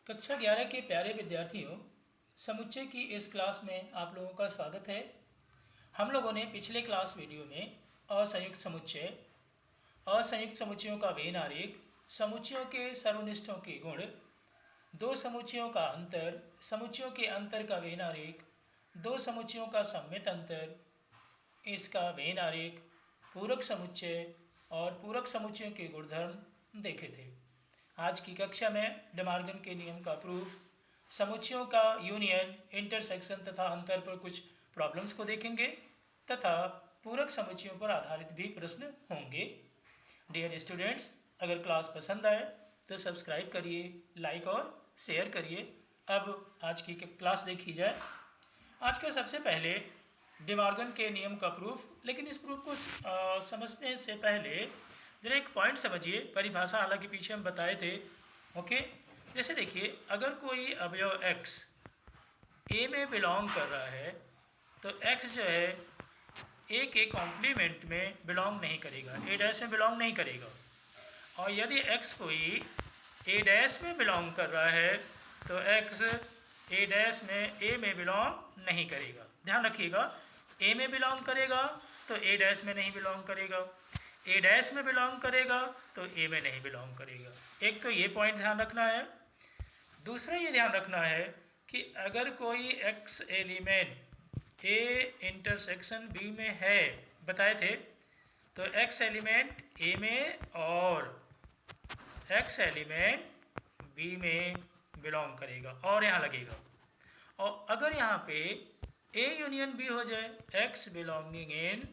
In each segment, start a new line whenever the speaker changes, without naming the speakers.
कक्षा 11 के प्यारे विद्यार्थियों, समुच्चय की इस क्लास में आप लोगों का स्वागत है। हम लोगों ने पिछले क्लास वीडियो में असंयुक्त समुच्चय, असंयुक्त समुच्चयों का वेन आरेख, समुच्चयों के सर्वनिष्ठों के गुण, दो समुच्चयों का अंतर, समुच्चयों के अंतर का वेन आरेख, दो समुच्चयों का सममित अंतर, इसका वेन आरेख, पूरक समुच्चय और पूरक समुच्चयों के गुणधर्म देखे थे। आज की कक्षा में डेमार्गन के नियम का प्रूफ, समुच्चयों का यूनियन, इंटरसेक्शन तथा अंतर पर कुछ प्रॉब्लम्स को देखेंगे तथा पूरक समुच्चयों पर आधारित भी प्रश्न होंगे। डियर स्टूडेंट्स, अगर क्लास पसंद आए तो सब्सक्राइब करिए, लाइक और शेयर करिए। अब आज की क्लास देखी जाए। आज का सबसे पहले डेमार्गन के नियम का प्रूफ, लेकिन इस प्रूफ को समझने से पहले जरा एक पॉइंट समझिए। परिभाषा हालांकि पीछे हम बताए थे। ओके, जैसे देखिए, अगर कोई अवयव x a में बिलोंग कर रहा है तो x जो है a के कॉम्प्लीमेंट में बिलोंग नहीं करेगा, a डैश में बिलोंग नहीं करेगा। और यदि x कोई a डैश में बिलोंग कर रहा है तो x a डैश में a में बिलोंग नहीं करेगा। ध्यान रखिएगा, a में बिलोंग करेगा तो a डैश में नहीं बिलोंग करेगा, a डैश में बिलोंग करेगा तो a में नहीं बिलोंग करेगा। एक तो ये पॉइंट ध्यान रखना है। दूसरा ये ध्यान रखना है कि अगर कोई x element a intersection b में है, बताए थे, तो x एलिमेंट a में और x एलिमेंट b में बिलोंग करेगा और यहाँ लगेगा। और अगर यहाँ पे a यूनियन b हो जाए, x belonging in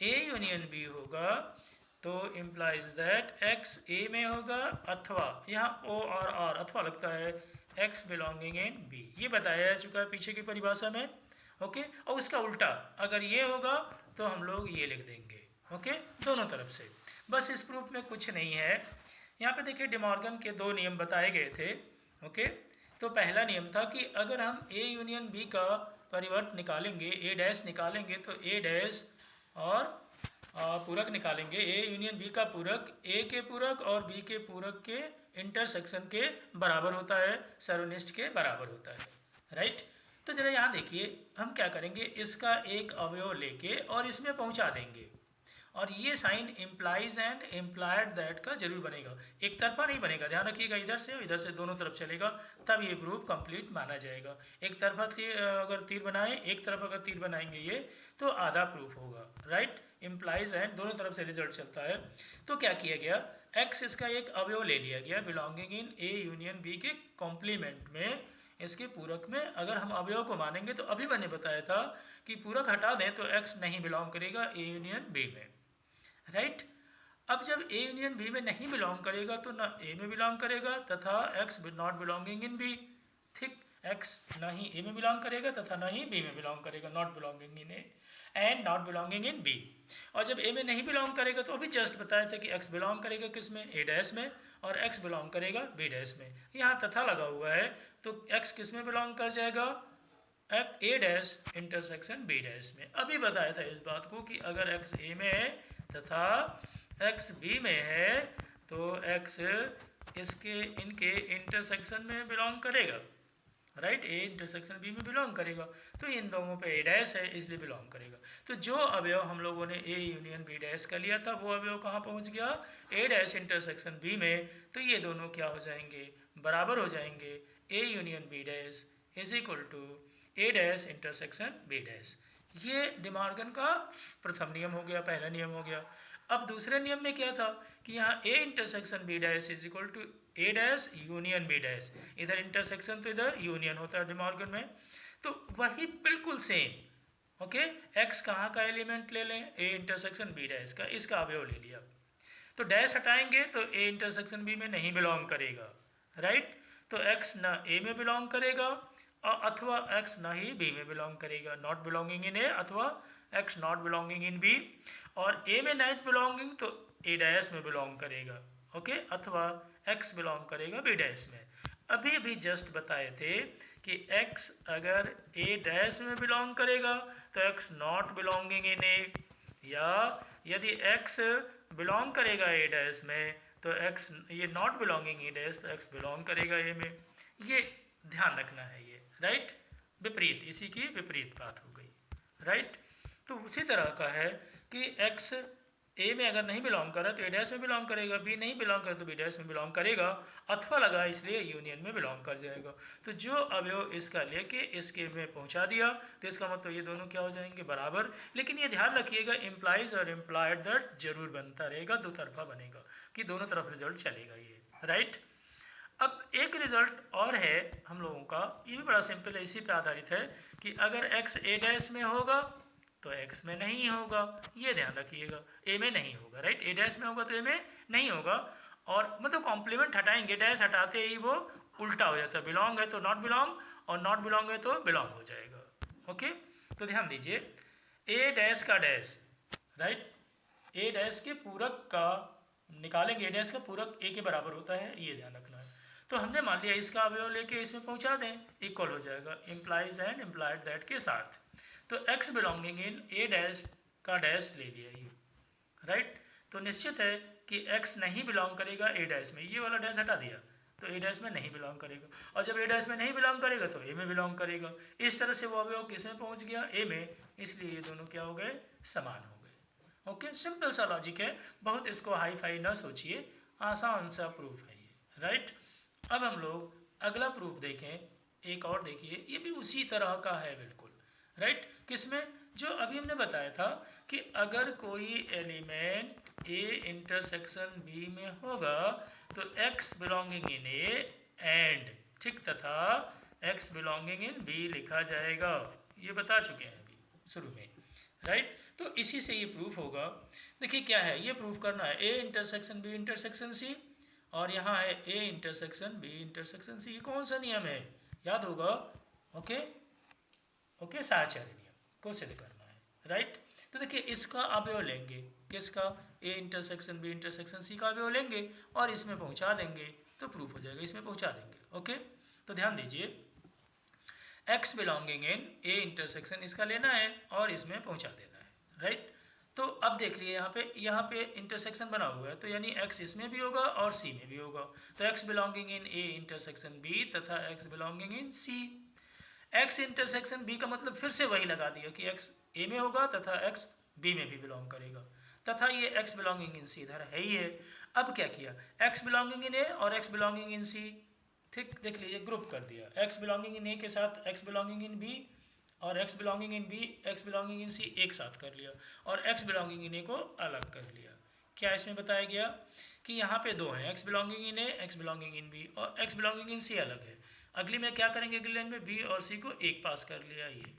a union b होगा, तो इम्प्लाइज दैट x a में होगा, अथवा यहाँ o और r अथवा लगता है x बिलोंगिंग इन b। ये बताया जा चुका है पीछे की परिभाषा में। ओके, और उसका उल्टा अगर ये होगा तो हम लोग ये लिख देंगे। ओके, दोनों तरफ से। बस इस प्रूफ में कुछ नहीं है। यहाँ पे देखिए, डेमॉर्गन के दो नियम बताए गए थे। ओके, तो पहला नियम था कि अगर हम a यूनियन b का परिवर्त निकालेंगे, a डैश निकालेंगे, तो a डैश और पूरक निकालेंगे, a यूनियन b का पूरक a के पूरक और b के पूरक के इंटरसेक्शन के बराबर होता है, सर्वनिष्ठ के बराबर होता है। राइट, तो जरा यहाँ देखिए, हम क्या करेंगे, इसका एक अवयव लेके और इसमें पहुँचा देंगे, और ये sign implies and implied that का जरूर बनेगा। एक तरफा नहीं बनेगा, ध्यान रखिएगा, इधर से दोनों तरफ चलेगा, तब ये प्रूफ कंप्लीट माना जाएगा। एक तरफा अगर तीर बनाए, एक तरफ अगर तीर बनाएंगे ये, तो आधा प्रूफ होगा। राइट, इम्प्लाइज एंड दोनों तरफ से रिजल्ट चलता है। तो क्या किया गया, एक्स इसका एक अवयव ले लिया गया belonging in A union B के कॉम्प्लीमेंट में, इसके पूरक में। अगर हम अवयव को मानेंगे तो अभी मैंने बताया था कि पूरक हटा दें तो एक्स नहीं बिलोंग करेगा ए यूनियन बी में। राइट, अब जब ए यूनियन बी में नहीं बिलोंग करेगा तो ना ए में बिलोंग करेगा तथा x not belonging in B. ठीक, एक्स ना ही ए में बिलोंग करेगा तथा ना ही बी में बिलोंग करेगा, not belonging in A and not belonging in B. और जब ए में नहीं बिलोंग करेगा तो अभी जस्ट बताया था कि एक्स बिलोंग करेगा किस में, ए डैश में, और एक्स बिलोंग करेगा बी डैश में। यहाँ तथा लगा हुआ है तो एक्स किस में बिलोंग कर जाएगा, ए डैश इंटरसेक्शन बी डैश में। अभी बताया था इस बात को कि अगर एक्स ए में है तथा एक्स बी में है तो एक्स इनके इंटरसेक्शन में बिलोंग करेगा। राइट, ए इंटरसेक्शन बी में बिलोंग करेगा, तो इन दोनों पे ए डैश है इसलिए बिलोंग करेगा। तो जो अवयव हम लोगों ने ए यूनियन बी डैश का लिया था वो अवयव कहाँ पहुँच गया, ए डैश इंटरसेक्शन बी में। तो ये दोनों क्या हो जाएंगे, बराबर हो जाएंगे। A union B dash is equal to A dash intersection B dash. ये डेमार्गन का प्रथम नियम हो गया, पहला नियम हो गया। अब दूसरे नियम में क्या था कि यहाँ A intersection B dash is equal to A dash union B dash. इधर इंटरसेक्शन तो इधर यूनियन होता है डेमार्गन में, तो वही बिल्कुल सेम। ओके, एक्स कहाँ का एलिमेंट ले लें, ए इंटरसेक्शन बी डैश का, इसका अवयव ले लिया, तो डैश हटाएंगे तो ए इंटरसेक्शन बी में नहीं बिलोंग करेगा। राइट, तो एक्स ना ए में बिलोंग करेगा और अथवा एक्स ना ही बी में बिलोंग करेगा, नॉट बिलोंगिंग इन ए अथवा x not belonging in B. और ए में नॉट बिलोंगिंग तो ए डैश में बिलोंग करेगा। ओके, अथवा एक्स बिलोंग करेगा बी डैश में। अभी भी जस्ट बताए थे कि एक्स अगर ए डैश में बिलोंग करेगा तो एक्स नॉट बिलोंगिंग इन ए, या यदि एक्स बिलोंग करेगा ए डैश में तो एक्स ये नॉट बिलोंगिंग ए डैश तो एक्स बिलोंग करेगा ए में। ये ध्यान रखना है ये, राइट। विपरीत, इसी की विपरीत बात हो गई, राइट। तो उसी तरह का है कि x ए में अगर नहीं बिलोंग कर रहा तो ए डैश में बिलोंग करेगा, बी नहीं बिलोंग करे तो बी डैश में बिलोंग करेगा, अथवा लगा इसलिए यूनियन में बिलोंग कर जाएगा। तो जो अवयव इसका लेके इसके में पहुंचा दिया तो इसका मतलब ये दोनों क्या हो जाएंगे, बराबर। लेकिन ये ध्यान रखिएगा इम्प्लाइज और इम्प्लाइड दैट जरूर बनता रहेगा, दो तरफा बनेगा कि दोनों तरफ रिजल्ट चलेगा ये, राइट। अब एक रिजल्ट और है हम लोगों का, ये भी बड़ा सिंपल है, इसी पे आधारित है कि अगर x ए डैश में होगा तो x में नहीं होगा, ये ध्यान रखिएगा, a में नहीं होगा, राइट। a डैश में होगा तो a में नहीं होगा, और मतलब कॉम्प्लीमेंट हटाएंगे, डैश हटाते ही वो उल्टा हो जाता है, बिलोंग है तो नॉट बिलोंग और नॉट बिलोंग है तो बिलोंग हो जाएगा, ओके। तो ध्यान दीजिए a डैश का डैश, राइट, a डैश के पूरक का निकालेंगे, a डैश का पूरक a के बराबर होता है, ये ध्यान रखना है। तो हमने मान लिया इसका अवयव लेके इसमें पहुंचा दें, इक्वल हो जाएगा इम्प्लाइज एंड इम्प्लाइड दैट के साथ। तो x belonging in A dash का डैश ले लिया ये, राइट। तो निश्चित है कि x नहीं बिलोंग करेगा ए डैश में, ये वाला डैश हटा दिया तो ए डैश में नहीं बिलोंग करेगा, और जब ए डैश में नहीं बिलोंग करेगा तो ए में बिलोंग करेगा। इस तरह से वो अवयव किस में पहुंच गया, ए में, इसलिए ये दोनों क्या हो गए, समान हो गए, ओके। सिंपल सा लॉजिक है, बहुत इसको हाई फाई ना सोचिए, आसान सा प्रूफ है ये, राइट। अब हम लोग अगला प्रूफ देखें, एक और देखिए, ये भी उसी तरह का है बिल्कुल, राइट। किसमें, जो अभी हमने बताया था कि अगर कोई एलिमेंट ए इंटरसेक्शन बी में होगा तो x belonging in A and, ठीक, तथा x बिलोंगिंग इन बी लिखा जाएगा, ये बता चुके हैं अभी शुरू में, राइट। तो इसी से ये प्रूफ होगा। देखिए क्या है, ये प्रूफ करना है A intersection B intersection C, और यहाँ है A intersection B intersection C. ये कौन सा नियम है, याद होगा, ओके ओके, साहचर्य नियम को सिद्ध करना है, राइट। तो देखिए इसका अवयव लेंगे, किसका, A intersection B intersection C का अवयव लेंगे और इसमें पहुंचा देंगे तो प्रूफ हो जाएगा, इसमें पहुंचा देंगे, ओके। तो ध्यान दीजिए x belonging in A intersection इसका लेना है और इसमें पहुंचा देना है, राइट। तो अब देख लिए यहाँ पे इंटरसेक्शन बना हुआ है, तो यानी x इसमें भी होगा और c में भी होगा, तो x belonging in A intersection b तथा x बिलोंगिंग इन c। x इंटरसेक्शन b का मतलब फिर से वही लगा दिया कि x a में होगा तथा x b में भी बिलोंग करेगा, तथा ये x बिलोंगिंग इन c इधर है ही है। अब क्या किया, x बिलोंगिंग इन a और x बिलोंगिंग इन c, ठीक, देख लीजिए ग्रुप कर दिया, x बिलोंगिंग इन a के साथ x बिलोंगिंग इन b और x बिलोंगिंग इन b x बिलोंगिंग इन c एक साथ कर लिया, और x बिलोंगिंग इन a को अलग कर लिया। क्या इसमें बताया गया कि यहाँ पे दो हैं, x belonging in a x belonging in b, और x बिलोंगिंग इन c अलग है। अगली में क्या करेंगे, अगली लाइन में b और c को एक पास कर लिया ये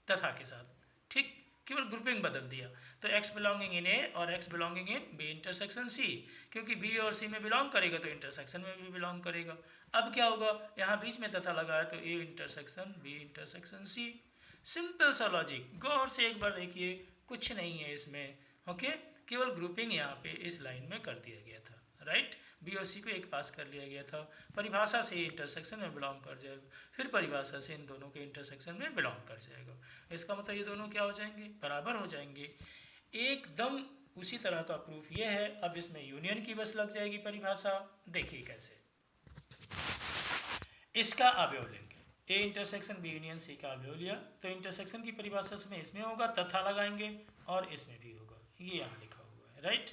तथा के साथ, ठीक, केवल ग्रुपिंग बदल दिया। तो x बिलोंगिंग इन a और x बिलोंगिंग इन b इंटरसेक्शन c, क्योंकि b और c में बिलोंग करेगा तो इंटरसेक्शन में भी बिलोंग करेगा। अब क्या होगा, यहाँ बीच में तथा लगाया तो a intersection b intersection c। Simple सा लॉजिक, गौर से एक बार देखिए, कुछ नहीं है इसमें, ओके, केवल ग्रुपिंग यहाँ पे इस लाइन में कर दिया गया था, राइट। बी और सी को एक पास कर लिया गया था, परिभाषा से इंटरसेक्शन में बिलोंग कर जाएगा, फिर परिभाषा से इन दोनों के इंटरसेक्शन में बिलोंग कर जाएगा। इसका मतलब ये दोनों क्या हो जाएंगे, बराबर हो जाएंगे, एकदम उसी तरह का प्रूफ ये है। अब इसमें यूनियन की बस लग जाएगी परिभाषा, देखिए कैसे। इसका अवयव लेंगे, A intersection B union C का अवयव लिया तो इंटरसेक्शन की परिभाषा में इसमें होगा, तथा लगाएंगे और इसमें भी होगा, ये यहाँ लिखा हुआ है, राइट।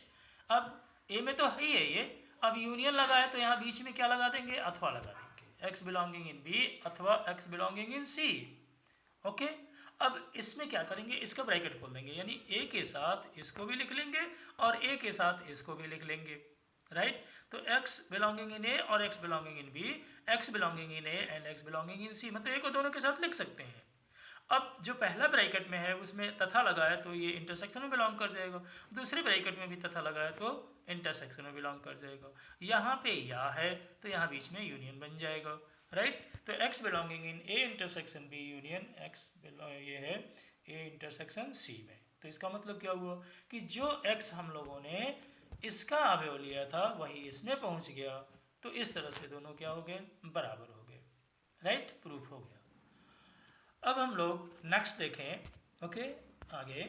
अब ए में तो है ही है ये, अब यूनियन लगाए तो यहाँ बीच में क्या लगा देंगे, अथवा लगा देंगे, x बिलोंगिंग इन b अथवा x बिलोंगिंग इन c, ओके। अब इसमें क्या करेंगे, इसका ब्रैकेट खोल देंगे, यानी a के साथ इसको भी लिख लेंगे और a के साथ इसको भी लिख लेंगे, राइट। तो x बिलोंगिंग इन a और x belonging in b, x belonging in a and x belonging in c, मतलब a को दोनों के साथ लिख सकते हैं। अब जो पहला ब्रैकेट में है उसमें तथा लगाया तो ये इंटरसेक्शन में बिलोंग कर जाएगा, दूसरे ब्रैकेट में भी तथा लगाया तो इंटरसेक्शन में बिलोंग कर जाएगा। यहाँ पे या है तो यहाँ बीच में यूनियन बन जाएगा, राइट। तो x belonging in a intersection b union x ये है a इंटरसेक्शन c में। तो इसका मतलब क्या हुआ कि जो x हम लोगों ने इसका अवयव लिया था वही इसमें पहुँच गया, तो इस तरह से दोनों क्या हो गए, बराबर हो गए, राइट, प्रूफ हो गया। अब हम लोग नेक्स्ट देखें, ओके, आगे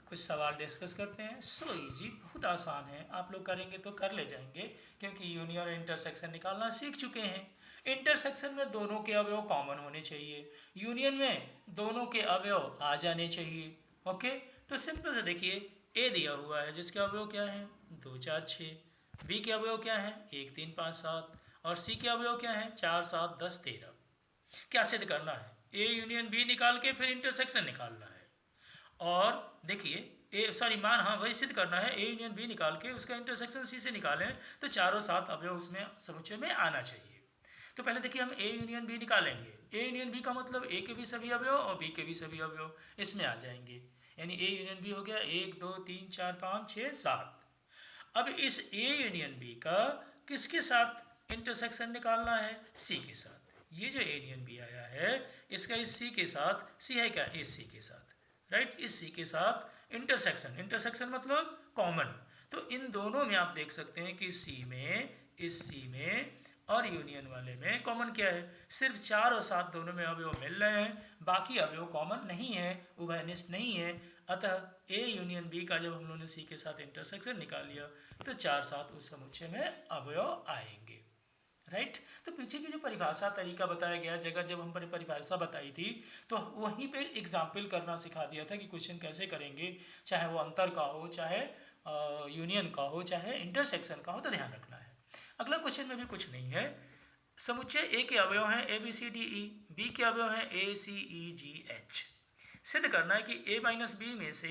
कुछ सवाल डिस्कस करते हैं। सो इजी, बहुत आसान है, आप लोग करेंगे तो कर ले जाएंगे क्योंकि यूनियन और इंटरसेक्शन निकालना सीख चुके हैं। इंटरसेक्शन में दोनों के अवयव कॉमन होने चाहिए, यूनियन में दोनों के अवयव आ जाने चाहिए। ओके, तो सिंपल से देखिए, ए दिया हुआ है जिसके अवयव क्या हैं 2 4 6, बी के अवयव क्या हैं 1 3 5 7 और सी के अवयव क्या हैं 4 7 10 13। क्या सिद्ध करना है, ए यूनियन बी निकाल के फिर इंटरसेक्शन निकालना है। और देखिए हाँ वही सिद्ध करना है, ए यूनियन बी निकाल के उसका इंटरसेक्शन सी से निकालें तो चारों 7 अवयव उसमें समुच्चय में आना चाहिए। तो पहले देखिए हम ए यूनियन बी निकालेंगे, ए यूनियन बी का मतलब ए के भी सभी अवयव और बी के भी सभी अवयव इसमें आ जाएंगे, यानी ए यूनियन बी हो गया 1 2 3 4 5 6 7। अब इस ए यूनियन बी का किसके साथ इंटरसेक्शन निकालना है, सी के साथ। ये जो ए यूनियन बी आया है इसका इस सी के साथ, सी है क्या इस सी के साथ, राइट, इस सी के साथ इंटरसेक्शन, इंटरसेक्शन मतलब कॉमन। तो इन दोनों में आप देख सकते हैं कि सी में, इस सी में और यूनियन वाले में कॉमन क्या है, सिर्फ 4 और 7 दोनों में अवयव मिल रहे हैं, बाकी अवयव कॉमन नहीं है, उभयनिष्ठ नहीं है। अतः ए यूनियन बी का जब हम लोगों ने सी के साथ इंटरसेक्शन निकाल लिया तो 4 7 उस समुच्चय में अवयव आएंगे, राइट। तो पीछे की जो परिभाषा तरीका बताया गया, जगह जब हम परिभाषा बताई थी तो वहीं पे एग्जाम्पल करना सिखा दिया था कि क्वेश्चन कैसे करेंगे, चाहे वो अंतर का हो, चाहे यूनियन का हो, चाहे इंटरसेक्शन का हो, तो ध्यान रखना है। अगला क्वेश्चन में भी कुछ नहीं है, समुच्चय ए के अवयव हैं A B C D E, B के अवयव हैं ए सी ई जी एच। सिद्ध करना है कि ए माइनस बी में से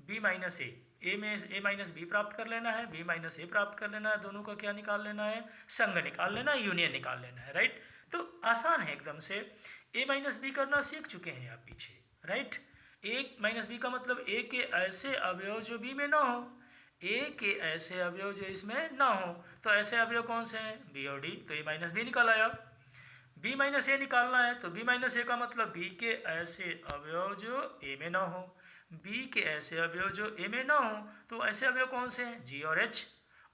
बी माइनस ए में ए माइनस बी प्राप्त कर लेना है, बी माइनस ए प्राप्त कर लेना है, दोनों का क्या निकाल लेना है, संग निकाल लेना है, यूनियन निकाल लेना है, राइट। तो आसान है एकदम से, ए माइनस बी करना सीख चुके हैं आप पीछे, राइट। ए माइनस बी का मतलब ए के ऐसे अवयव जो बी में ना हो, ए के ऐसे अवयव जो इसमें ना हो, तो ऐसे अवयव कौन से हैं, बी और डी, तो ए माइनस बी निकाल आया। बी माइनस ए निकालना है तो बी माइनस ए का मतलब बी के ऐसे अवयव जो ए में ना हो, बी के ऐसे अवयव जो ए में ना हो, तो ऐसे अवयव कौन से हैं, जी और एच,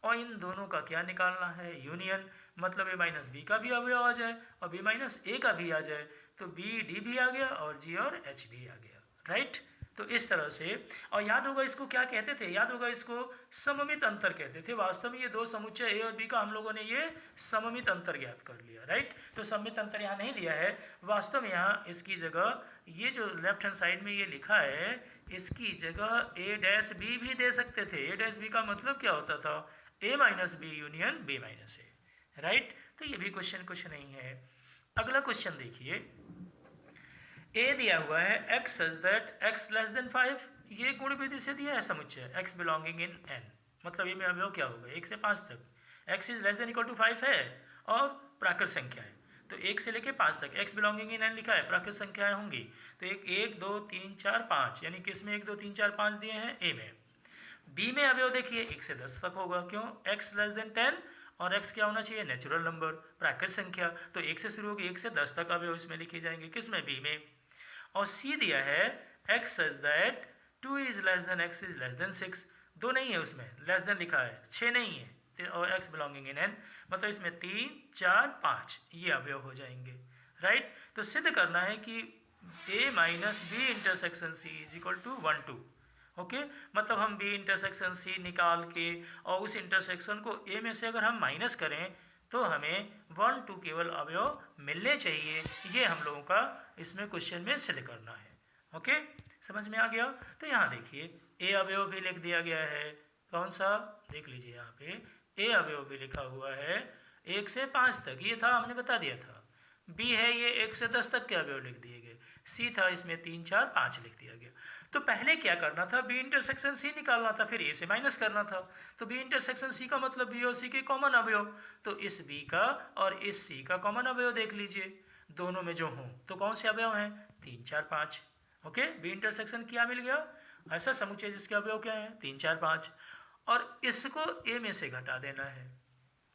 और इन दोनों का क्या निकालना है, यूनियन, मतलब ए माइनस बी का भी अवयव आ जाए और बी माइनस ए का भी आ जाए, तो बी डी भी आ गया और जी और एच भी आ गया, राइट। तो इस तरह से, और याद होगा इसको क्या कहते थे, याद होगा इसको सममित अंतर कहते थे। वास्तव में ये दो समुच्चय ए और बी का हम लोगों ने ये सममित अंतर ज्ञात कर लिया, राइट। तो सममित अंतर यहाँ नहीं दिया है, वास्तव में यहाँ इसकी जगह ये जो लेफ्ट हैंड साइड में ये लिखा है, इसकी जगह ए डैश बी भी दे सकते थे। ए डैश बी का मतलब क्या होता था, A minus B union B minus A, right. तो ये भी क्वेश्चन कुछ नहीं है। अगला क्वेश्चन देखिए, ए दिया हुआ है x such that x less than 5, ये गुण विधि से दिया है समुच्चय x बिलोंगिंग इन n, मतलब ये में अवयव क्या होगा 1 से 5 तक, x is less than equal to 5 है और प्राकृत संख्या है, तो 1 से लेके 5 तक x बिलोंगिंग इन n लिखा है, प्राकृत संख्याएं होंगी, तो 1 2 3 4 5, यानी किस में 1 2 3 4 5 दिए हैं, a में। b में अवयव देखिए 1 से 10 तक होगा, क्यों, x लेस देन 10 और x क्या होना चाहिए, नेचुरल नंबर, प्राकृत संख्या, तो 1 से शुरू होगी 1 से 10 तक अवयव इसमें लिखे जाएंगे, किस में, b में। और c दिया है x such that 2 is less then x is less then 6, 2 नहीं है उसमें, लेस देन लिखा है, 6 नहीं है, और x बिलोंगिंग इन n, मतलब इसमें 3 4 5 ये अवयव हो जाएंगे, राइट। तो सिद्ध करना है कि a minus b intersection c is equal to 1 2, okay, मतलब हम b इंटरसेक्शन c निकाल के और उस इंटरसेक्शन को a में से अगर हम माइनस करें तो हमें 1 2 केवल अवयव मिलने चाहिए, ये हम लोगों का इसमें क्वेश्चन में सिद्ध करना है, ओके, समझ में आ गया। तो यहाँ देखिए ए अवयव भी लिख दिया गया है, कौन सा, देख लीजिए यहाँ पे ए अवयव भी लिखा हुआ है 1 से 5 तक, ये था हमने बता दिया था, बी है ये 1 से 10 तक के अवयव लिख दिए गए, सी था इसमें 3 4 5 लिख दिया गया। तो पहले क्या करना था, बी इंटरसेक्शन सी निकालना था, फिर ए से माइनस करना था, तो बी इंटरसेक्शन सी का मतलब बी और सी के कॉमन अवयव, तो इस बी का और इस सी का कॉमन अवयव देख लीजिए, दोनों में जो हों तो कौन से अवयव हैं, 3 4 5, ओके। बी इंटरसेक्शन क्या मिल गया, ऐसा समुच्चय जिसके अवयव क्या है 3 4 5, और इसको ए में से घटा देना है,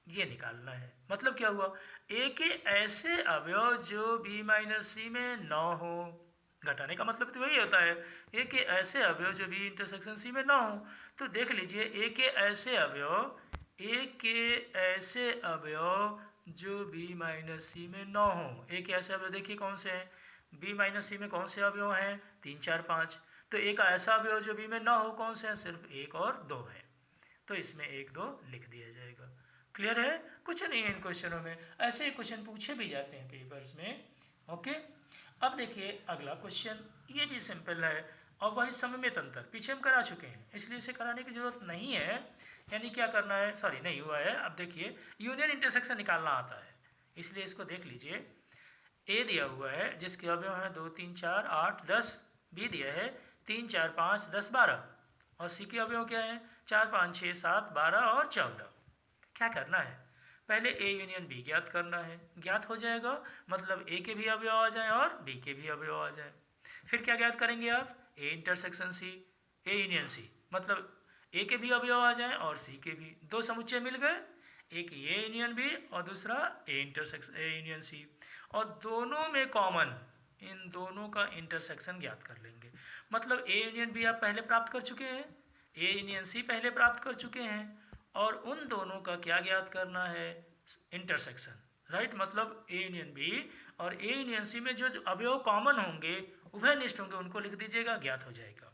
ये निकालना है, मतलब क्या हुआ, ए के ऐसे अवयव जो बी माइनस सी में न हो, घटाने का मतलब तो वही होता है, ए के ऐसे अवयव जो बी इंटरसेक्शन सी में ना हो, तो देख लीजिए ए के ऐसे अवयव, ए के ऐसे अवयव जो बी माइनस सी में ना हो, ए के ऐसे अवयव देखिए कौन से हैं, बी माइनस सी में कौन से अवयव हैं 3 4 5, तो एक ऐसा अवयव जो बी में ना हो कौन से हैं, सिर्फ 1 और 2 है, तो इसमें 1 2 लिख दिया जाएगा, क्लियर है? कुछ नहीं है इन क्वेश्चनों में, ऐसे ही क्वेश्चन पूछे भी जाते हैं पेपर्स में। ओके, अब देखिए अगला क्वेश्चन, ये भी सिंपल है और वही सममित अंतर, पीछे हम करा चुके हैं इसलिए इसे कराने की जरूरत नहीं है। यानी क्या करना है, सॉरी नहीं हुआ है। अब देखिए यूनियन इंटरसेक्शन निकालना आता है, इसलिए इसको देख लीजिए। ए दिया हुआ है जिसके अवयव हैं 2 3 4 8 10, बी दिया है 3 4 5 10 12, और सी के अवयव क्या है 4 5 6 7 12 और 14। क्या करना है, पहले ए यूनियन बी ज्ञात करना है, ज्ञात हो जाएगा मतलब ए के भी अवयव आ जाए और बी के भी अवयव आ जाए। फिर क्या ज्ञात करेंगे आप, A intersection C, A union C, मतलब ए के भी अवयव आ जाए और सी के भी। दो समुच्चय मिल गए, एक ए यूनियन बी और दूसरा ए यूनियन सी, और दोनों में कॉमन इन दोनों का इंटरसेक्शन ज्ञात कर लेंगे। मतलब ए यूनियन बी आप पहले प्राप्त कर चुके हैं, ए यूनियन सी पहले प्राप्त कर चुके हैं, और उन दोनों का क्या ज्ञात करना है, इंटरसेक्शन, राइट। मतलब ए यूनियन बी और ए यूनियन सी में जो अवयव कॉमन होंगे, उभयनिष्ठ होंगे, उनको लिख दीजिएगा, ज्ञात हो जाएगा।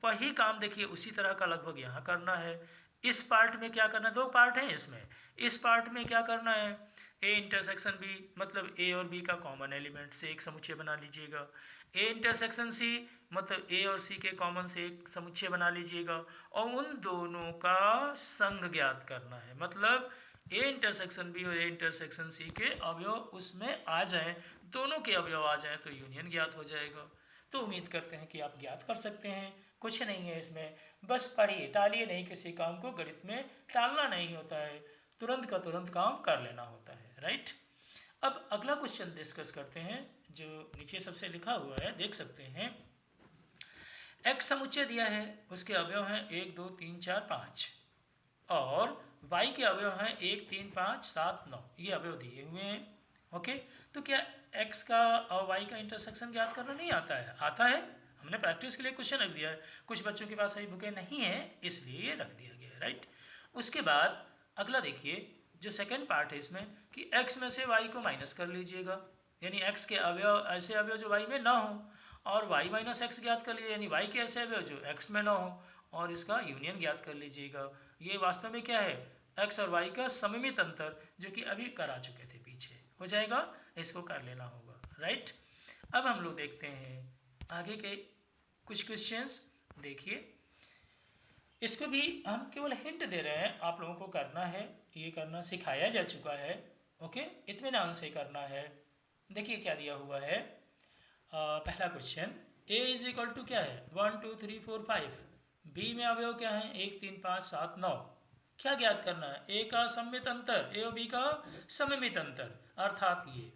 वही काम देखिए उसी तरह का लगभग यहाँ करना है। इस पार्ट में क्या करना है, दो पार्ट हैं इसमें, इस पार्ट में क्या करना है, ए इंटरसेक्शन बी मतलब ए और बी का कॉमन एलिमेंट से एक समुच्चय बना लीजिएगा, ए इंटरसेक्शन सी मतलब ए और सी के कॉमन से एक समुच्चय बना लीजिएगा, और उन दोनों का संघ ज्ञात करना है। मतलब ए इंटरसेक्शन बी और ए इंटरसेक्शन सी के अवयव उसमें आ जाएं, दोनों के अवयव आ जाएं तो यूनियन ज्ञात हो जाएगा। तो उम्मीद करते हैं कि आप ज्ञात कर सकते हैं, कुछ नहीं है इसमें, बस पढ़िए, टालिए नहीं किसी काम को, गणित में टालना नहीं होता है, तुरंत का तुरंत काम कर लेना होता है, राइट। अब अगला क्वेश्चन डिस्कस करते हैं, जो नीचे सबसे लिखा हुआ है देख सकते हैं। एक्स समुच्चय दिया है, उसके अवयव हैं 1 2 3 4 5, और y के अवयव हैं 1 3 5 7 9, ये अवयव दिए हुए हैं। ओके, तो क्या x का और y का इंटरसेक्शन ज्ञात करना नहीं आता है? आता है, हमने प्रैक्टिस के लिए क्वेश्चन रख दिया है, कुछ बच्चों के पास अभी बुकें नहीं है इसलिए ये रख दिया गया है, राइट। उसके बाद अगला देखिए, जो सेकेंड पार्ट है इसमें कि x में से y को माइनस कर लीजिएगा, यानी x के अवयव ऐसे अवयव जो y में ना हो, और y माइनस एक्स ज्ञात कर लीजिए, यानी y के ऐसे अवयव जो x में ना हो, और इसका यूनियन ज्ञात कर लीजिएगा। ये वास्तव में क्या है, x और y का सममित अंतर, जो कि अभी करा चुके थे, पीछे हो जाएगा, इसको कर लेना होगा, राइट। अब हम लोग देखते हैं आगे के कुछ क्वेश्चंस। देखिए इसको भी हम केवल हिंट दे रहे हैं, आप लोगों को करना है, ये करना सिखाया जा चुका है। ओके, इत्मीनान से करना है। देखिए क्या दिया हुआ है, पहला question, a is equal to क्या है 1 2 3 4 5, b में अवयव क्या है 1 3 5 7 9। क्या ज्ञात करना है, a का सममित अंतर, a और b का सममित अंतर, अर्थात ये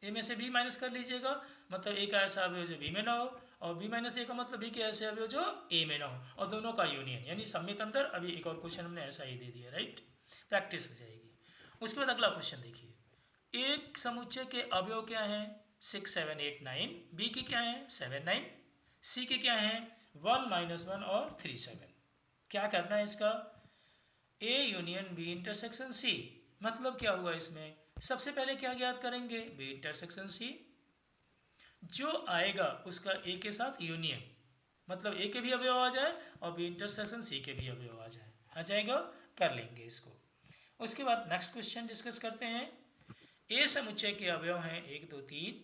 a में से b माइनस कर लीजिएगा, मतलब a का ऐसा अवयव जो b में ना हो, और b माइनस a का मतलब b के ऐसे अवयव जो a में ना हो, और दोनों का यूनियन यानी सममित अंतर। अभी एक और क्वेश्चन हमने ऐसा ही दे दिया, राइट, प्रैक्टिस हो जाएगी। उसके बाद अगला क्वेश्चन देखिए, एक समुच्चय के अवयव क्या हैं 6 7 8 9, बी के क्या हैं 7 9, सी के क्या हैं 1 -1 और 3 7। क्या करना है इसका, A union B intersection C, मतलब क्या हुआ इसमें, सबसे पहले क्या ज्ञात करेंगे, बी इंटरसेक्शन सी, जो आएगा उसका ए के साथ यूनियन, मतलब ए के भी अवयव आ जाए और बी इंटरसेक्शन सी के भी अवयव आ जाएगा, कर लेंगे इसको। उसके बाद नेक्स्ट क्वेश्चन डिस्कस करते हैं। ए समुच्चय के अवयव हैं 1 2 3,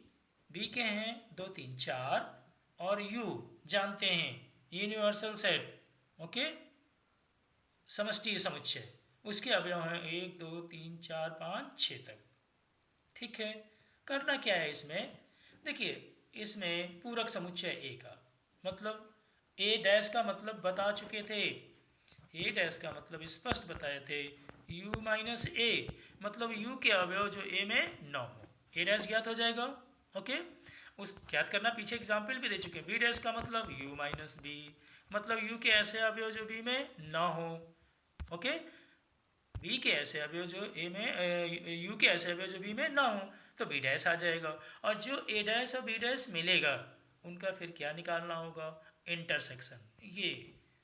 बी के हैं 2 3 4, और यू जानते हैं यूनिवर्सल सेट, ओके, समष्टि समुच्चय, उसके अवयव हैं 1 2 3 4 5 6 तक। ठीक है, करना क्या है इसमें, देखिए इसमें पूरक समुच्चय ए का मतलब ए डैश का मतलब बता चुके थे, ए डैश का मतलब स्पष्ट बताए थे, u माइनस ए मतलब u के अवयव जो a में न हो, a डैश ज्ञात हो जाएगा। ओके, उस ज्ञात करना पीछे एग्जाम्पल भी दे चुके हैं, b डैश का मतलब u माइनस बी, मतलब u के ऐसे अवयव जो b में न हो, ओके, b के ऐसे अवयव जो a में u के ऐसे अवयव जो b में न हो तो b डैश आ जाएगा, और जो a डैश और b डैश मिलेगा उनका फिर क्या निकालना होगा, इंटरसेक्शन, ये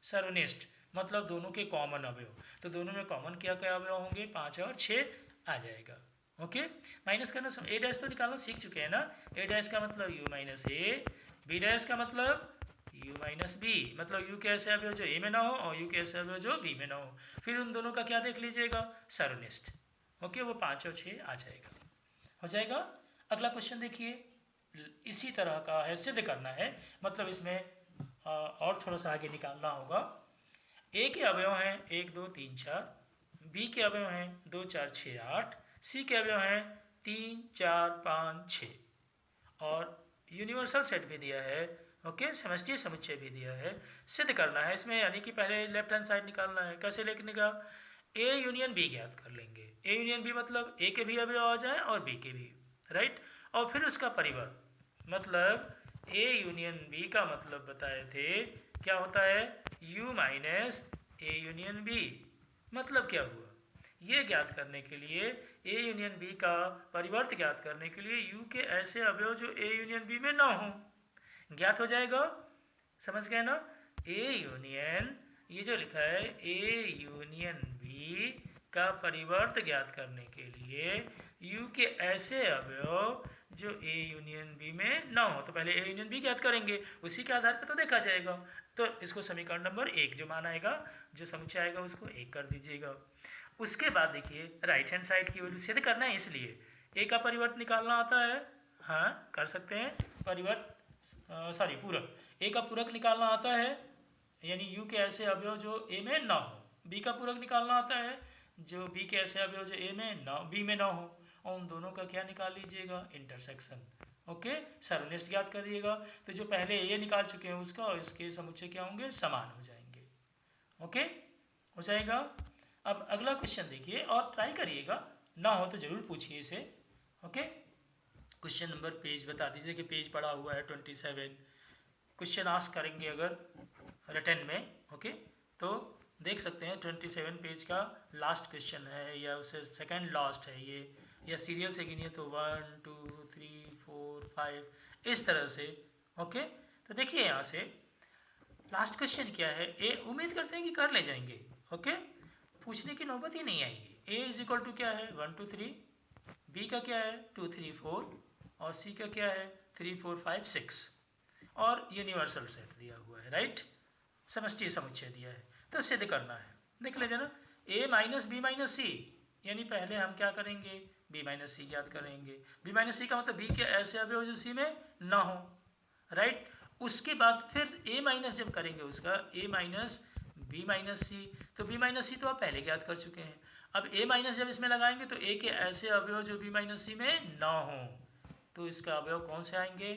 सर्वनिष्ठ, मतलब दोनों के कॉमन अवयव, तो दोनों में कॉमन क्या क्या अवयव होंगे 5 और 6 आ जाएगा। ओके, माइनस करना, ए डैश तो निकालना सीख चुके हैं ना, ए डैश का मतलब u माइनस ए, बी डैश का मतलब u माइनस बी, मतलब u के ऐसे अवयव जो a में ना हो और u के ऐसे अवयव जो b में ना हो, फिर उन दोनों का क्या देख लीजिएगा, सर्वनिष्ठ। ओके, वो 5 और 6 आ जाएगा, हो जाएगा। अगला क्वेश्चन देखिए, इसी तरह का है, सिद्ध करना है, मतलब इसमें और थोड़ा सा आगे निकालना होगा। ए के अवयव हैं 1 2 3 4, बी के अवयव हैं 2 4 6 8, सी के अवयव हैं 3 4 5 6, और यूनिवर्सल सेट भी दिया है, ओके, समष्टि समुच्चय भी दिया है। सिद्ध करना है इसमें, यानी कि पहले लेफ्ट हैंड साइड निकालना है। कैसे लिखने का? ए यूनियन बी ज्ञात कर लेंगे। ए यूनियन बी मतलब ए के भी अवयव आ जाए और बी के भी, राइट। और फिर उसका परिवर्त, मतलब ए यूनियन बी का मतलब बताए थे क्या होता है, U minus A union B. मतलब क्या हुआ, ये ज्ञात करने के लिए, ए यूनियन बी का परिवर्त ज्ञात करने के लिए यू के ऐसे अवयव जो ए यूनियन बी में ना हो ज्ञात हो जाएगा। समझ गए ना? ए यूनियन, ये जो लिखा है ए यूनियन बी का परिवर्त ज्ञात करने के लिए यू के ऐसे अवयव जो ए यूनियन बी में ना हो, तो पहले ए यूनियन बी ज्ञात करेंगे, उसी के आधार पर तो देखा जाएगा। तो इसको समीकरण नंबर 1 जो मान आएगा, जो समुच्चय आएगा उसको 1 कर दीजिएगा। उसके बाद देखिए राइट हैंड साइड की वैल्यू सिद्ध करना है, इसलिए ए का परिवर्त निकालना आता है, हाँ कर सकते हैं, परिवर्त पूरक, ए का पूरक निकालना आता है, यानी यू के ऐसे अवयव जो ए में ना हो। बी का पूरक निकालना आता है, जो बी के ऐसे अवयव जो ए में ना, बी में ना हो, और उन दोनों का क्या निकाल लीजिएगा, इंटरसेक्शन। ओके, सर्वनिष्ठ ज्ञात करिएगा। तो जो पहले ए निकाल चुके हैं उसका और इसके समुच्चय क्या होंगे, समान हो जाएंगे। ओके, हो जाएगा। अब अगला क्वेश्चन देखिए और ट्राई करिएगा, ना हो तो जरूर पूछिए इसे। ओके, क्वेश्चन नंबर पेज बता दीजिए कि पेज पड़ा हुआ है 27। क्वेश्चन आस्क करेंगे अगर रिटन में, ओके, तो देख सकते हैं 27 पेज का लास्ट क्वेश्चन है, या उससे सेकंड लास्ट है ये, या सीरियल से गिनिए तो 1 2 3 4 5 इस तरह से। ओके, तो देखिए यहाँ से लास्ट क्वेश्चन क्या है, ए उम्मीद करते हैं कि कर ले जाएंगे। ओके, पूछने की नौबत ही नहीं आएगी। ए इज इक्वल टू क्या है, 1 2 3, बी का क्या है 2 3 4, और सी का क्या है 3 4 5 6, और यूनिवर्सल सेट दिया हुआ है, राइट, समष्टि समुच्चय दिया है। तो सिद्ध करना है, देख लीजिए ना, ए माइनस बी माइनस सी, यानी पहले हम क्या करेंगे, बी माइनस सी ज्ञात करेंगे। बी माइनस सी का मतलब बी के ऐसे अवयव जो सी में ना हो, राइट। उसके बाद फिर ए माइनस जब करेंगे उसका, ए माइनस बी माइनस सी, तो बी माइनस सी तो आप पहले ज्ञात कर चुके हैं। अब ए माइनस जब इसमें लगाएंगे तो ए के ऐसे अवयव जो बी माइनस सी में ना हो, तो इसका अवयव कौन से आएंगे,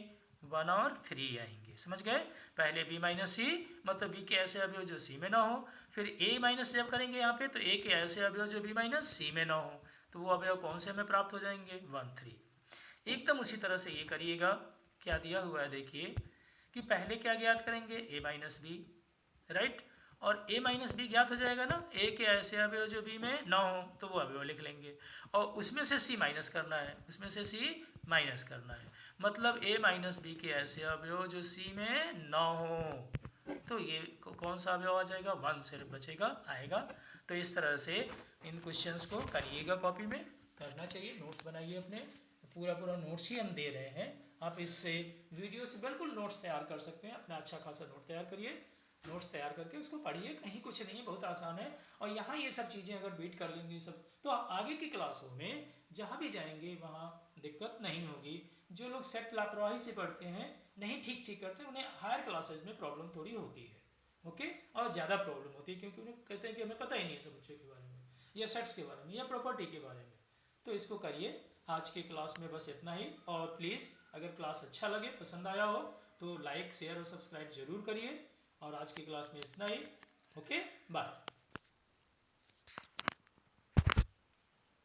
1 और 3 आएंगे। समझ गए? पहले बी माइनस सी मतलब बी के ऐसे अवयव जो सी में ना हो, फिर ए माइनस जब करेंगे यहाँ पे तो ए के ऐसे अवयव जो बी माइनस सी में ना हो, तो वो अवयव कौन से हमें प्राप्त हो जाएंगे, 1 3। एकदम उसी तरह से ये करिएगा, क्या दिया हुआ है देखिए, कि पहले क्या ज्ञात करेंगे, ए माइनस बी, राइट, और ए माइनस बी ज्ञात हो जाएगा ना, ए के ऐसे अवयव जो बी में ना हो तो वो अवयव लिख लेंगे, और उसमें से सी माइनस करना है, उसमें से सी माइनस करना है, मतलब ए माइनस बी के ऐसे अवयव जो सी में ना हो, तो ये कौन सा अवयव आ जाएगा, 1 सिर्फ बचेगा, आएगा। तो इस तरह से इन क्वेश्चंस को करिएगा, कॉपी में करना चाहिए, नोट्स बनाइए अपने, पूरा नोट्स ही हम दे रहे हैं, आप इससे वीडियो से बिल्कुल नोट्स तैयार कर सकते हैं। अपना अच्छा खासा नोट तैयार करिए, नोट्स तैयार करके उसको पढ़िए, कहीं कुछ नहीं है, बहुत आसान है। और यहाँ ये सब चीज़ें अगर बीट कर लेंगे सब, तो आगे की क्लासों में जहाँ भी जाएंगे वहाँ दिक्कत नहीं होगी। जो लोग सेट लापरवाही से पढ़ते हैं, नहीं ठीक करते, उन्हें हायर क्लासेज में प्रॉब्लम थोड़ी होती है। ओके, और ज़्यादा प्रॉब्लम होती है, क्योंकि उन्हें कहते हैं कि हमें पता ही नहीं है समुच्चय के बारे में, या सेट्स के बारे में, या प्रॉपर्टी के बारे में। तो इसको करिए। आज की क्लास में बस इतना ही, और प्लीज़ अगर क्लास अच्छा लगे, पसंद आया हो, तो लाइक शेयर और सब्सक्राइब जरूर करिए। और आज की क्लास में इतना ही। Okay, bye.